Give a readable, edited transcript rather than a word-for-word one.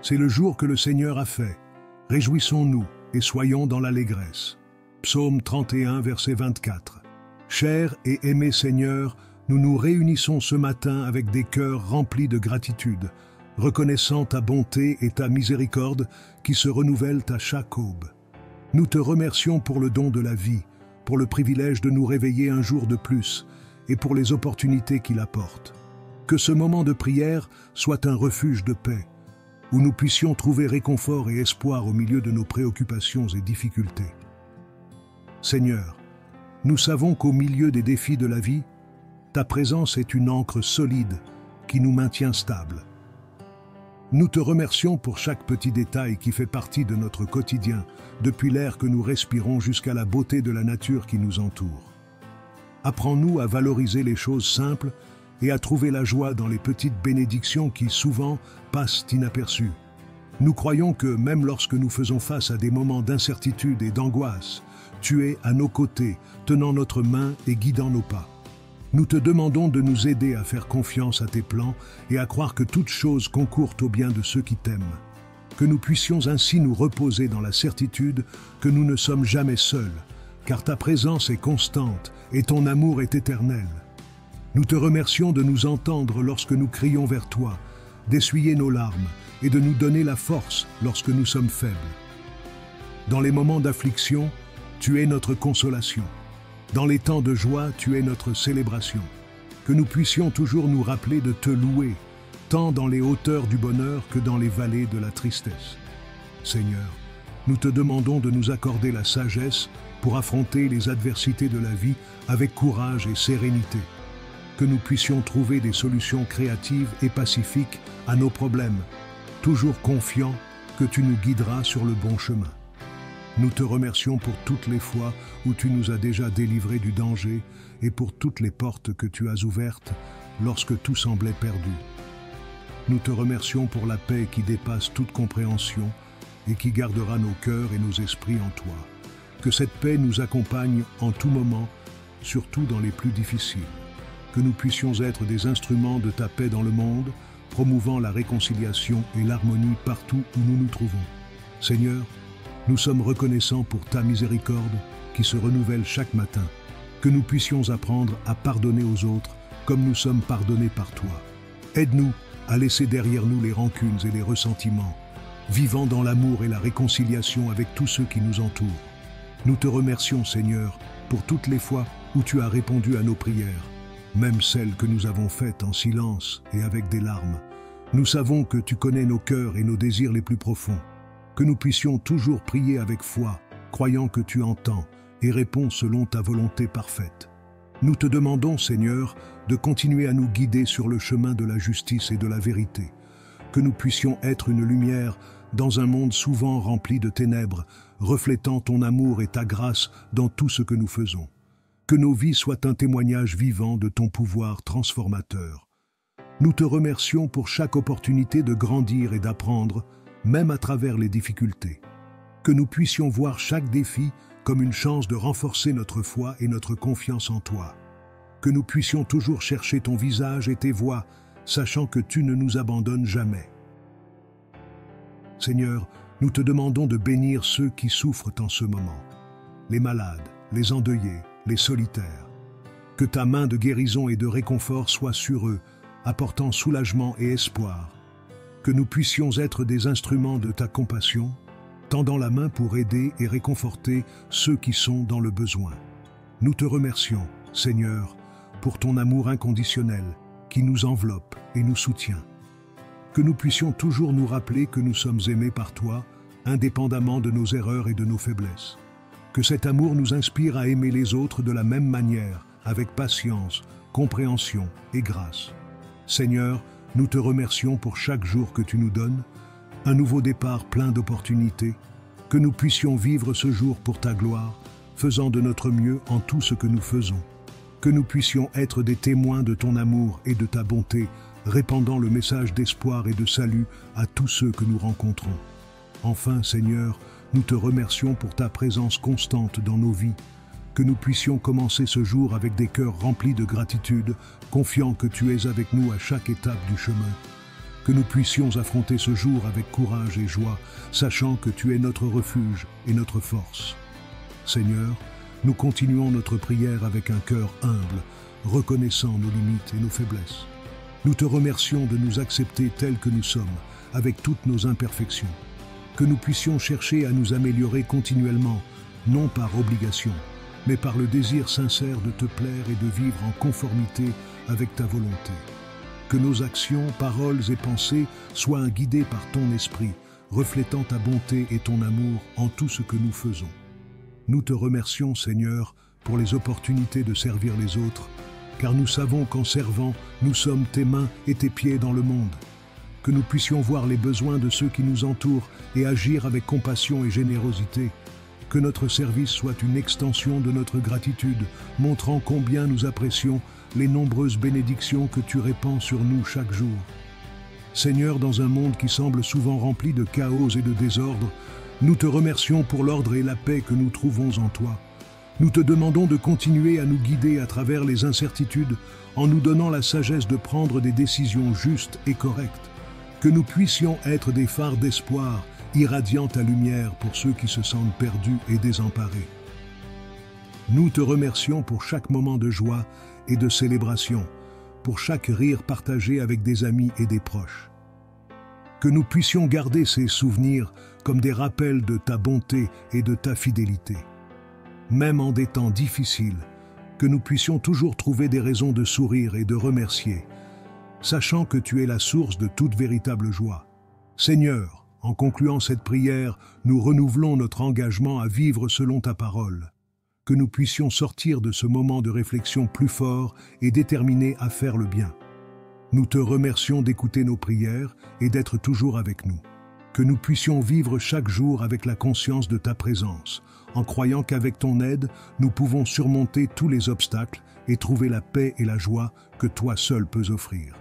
C'est le jour que le Seigneur a fait. Réjouissons-nous et soyons dans l'allégresse. Psaume 31, verset 24. Cher et aimé Seigneur, nous nous réunissons ce matin avec des cœurs remplis de gratitude, reconnaissant ta bonté et ta miséricorde qui se renouvellent à chaque aube. Nous te remercions pour le don de la vie, pour le privilège de nous réveiller un jour de plus et pour les opportunités qu'il apporte. Que ce moment de prière soit un refuge de paix, où nous puissions trouver réconfort et espoir au milieu de nos préoccupations et difficultés. Seigneur, nous savons qu'au milieu des défis de la vie, ta présence est une ancre solide qui nous maintient stables. Nous te remercions pour chaque petit détail qui fait partie de notre quotidien, depuis l'air que nous respirons jusqu'à la beauté de la nature qui nous entoure. Apprends-nous à valoriser les choses simples et à trouver la joie dans les petites bénédictions qui souvent passent inaperçues. Nous croyons que même lorsque nous faisons face à des moments d'incertitude et d'angoisse, tu es à nos côtés, tenant notre main et guidant nos pas. Nous te demandons de nous aider à faire confiance à tes plans et à croire que toutes choses concourent au bien de ceux qui t'aiment. Que nous puissions ainsi nous reposer dans la certitude que nous ne sommes jamais seuls, car ta présence est constante et ton amour est éternel. Nous te remercions de nous entendre lorsque nous crions vers toi, d'essuyer nos larmes et de nous donner la force lorsque nous sommes faibles. Dans les moments d'affliction, tu es notre consolation. Dans les temps de joie, tu es notre célébration. Que nous puissions toujours nous rappeler de te louer, tant dans les hauteurs du bonheur que dans les vallées de la tristesse. Seigneur, nous te demandons de nous accorder la sagesse pour affronter les adversités de la vie avec courage et sérénité. Que nous puissions trouver des solutions créatives et pacifiques à nos problèmes, toujours confiants que tu nous guideras sur le bon chemin. Nous te remercions pour toutes les fois où tu nous as déjà délivrés du danger et pour toutes les portes que tu as ouvertes lorsque tout semblait perdu. Nous te remercions pour la paix qui dépasse toute compréhension et qui gardera nos cœurs et nos esprits en toi. Que cette paix nous accompagne en tout moment, surtout dans les plus difficiles. Que nous puissions être des instruments de ta paix dans le monde, promouvant la réconciliation et l'harmonie partout où nous nous trouvons. Seigneur, nous sommes reconnaissants pour ta miséricorde qui se renouvelle chaque matin. Que nous puissions apprendre à pardonner aux autres comme nous sommes pardonnés par toi. Aide-nous à laisser derrière nous les rancunes et les ressentiments, vivant dans l'amour et la réconciliation avec tous ceux qui nous entourent. Nous te remercions, Seigneur, pour toutes les fois où tu as répondu à nos prières, même celles que nous avons faites en silence et avec des larmes. Nous savons que tu connais nos cœurs et nos désirs les plus profonds. Que nous puissions toujours prier avec foi, croyant que tu entends et réponds selon ta volonté parfaite. Nous te demandons, Seigneur, de continuer à nous guider sur le chemin de la justice et de la vérité. Que nous puissions être une lumière dans un monde souvent rempli de ténèbres, reflétant ton amour et ta grâce dans tout ce que nous faisons. Que nos vies soient un témoignage vivant de ton pouvoir transformateur. Nous te remercions pour chaque opportunité de grandir et d'apprendre, même à travers les difficultés. Que nous puissions voir chaque défi comme une chance de renforcer notre foi et notre confiance en toi. Que nous puissions toujours chercher ton visage et tes voies, sachant que tu ne nous abandonnes jamais. Seigneur, nous te demandons de bénir ceux qui souffrent en ce moment, les malades, les endeuillés, les solitaires. Que ta main de guérison et de réconfort soit sur eux, apportant soulagement et espoir. Que nous puissions être des instruments de ta compassion, tendant la main pour aider et réconforter ceux qui sont dans le besoin. Nous te remercions, Seigneur, pour ton amour inconditionnel qui nous enveloppe et nous soutient. Que nous puissions toujours nous rappeler que nous sommes aimés par toi, indépendamment de nos erreurs et de nos faiblesses. Que cet amour nous inspire à aimer les autres de la même manière, avec patience, compréhension et grâce. Seigneur, nous te remercions pour chaque jour que tu nous donnes, un nouveau départ plein d'opportunités, que nous puissions vivre ce jour pour ta gloire, faisant de notre mieux en tout ce que nous faisons. Que nous puissions être des témoins de ton amour et de ta bonté, répandant le message d'espoir et de salut à tous ceux que nous rencontrons. Enfin, Seigneur, nous te remercions pour ta présence constante dans nos vies, que nous puissions commencer ce jour avec des cœurs remplis de gratitude, confiant que tu es avec nous à chaque étape du chemin. que nous puissions affronter ce jour avec courage et joie, sachant que tu es notre refuge et notre force. Seigneur, nous continuons notre prière avec un cœur humble, reconnaissant nos limites et nos faiblesses. Nous te remercions de nous accepter tels que nous sommes, avec toutes nos imperfections. Que nous puissions chercher à nous améliorer continuellement, non par obligation, mais par le désir sincère de te plaire et de vivre en conformité avec ta volonté. Que nos actions, paroles et pensées soient guidées par ton esprit, reflétant ta bonté et ton amour en tout ce que nous faisons. Nous te remercions, Seigneur, pour les opportunités de servir les autres, car nous savons qu'en servant, nous sommes tes mains et tes pieds dans le monde. Que nous puissions voir les besoins de ceux qui nous entourent et agir avec compassion et générosité. Que notre service soit une extension de notre gratitude, montrant combien nous apprécions les nombreuses bénédictions que tu répands sur nous chaque jour. Seigneur, dans un monde qui semble souvent rempli de chaos et de désordre, nous te remercions pour l'ordre et la paix que nous trouvons en toi. Nous te demandons de continuer à nous guider à travers les incertitudes en nous donnant la sagesse de prendre des décisions justes et correctes. Que nous puissions être des phares d'espoir, irradiant ta lumière pour ceux qui se sentent perdus et désemparés. Nous te remercions pour chaque moment de joie et de célébration, pour chaque rire partagé avec des amis et des proches. Que nous puissions garder ces souvenirs comme des rappels de ta bonté et de ta fidélité. Même en des temps difficiles, que nous puissions toujours trouver des raisons de sourire et de remercier, sachant que tu es la source de toute véritable joie. Seigneur, en concluant cette prière, nous renouvelons notre engagement à vivre selon ta parole. Que nous puissions sortir de ce moment de réflexion plus fort et déterminés à faire le bien. Nous te remercions d'écouter nos prières et d'être toujours avec nous. Que nous puissions vivre chaque jour avec la conscience de ta présence, en croyant qu'avec ton aide, nous pouvons surmonter tous les obstacles et trouver la paix et la joie que toi seul peux offrir.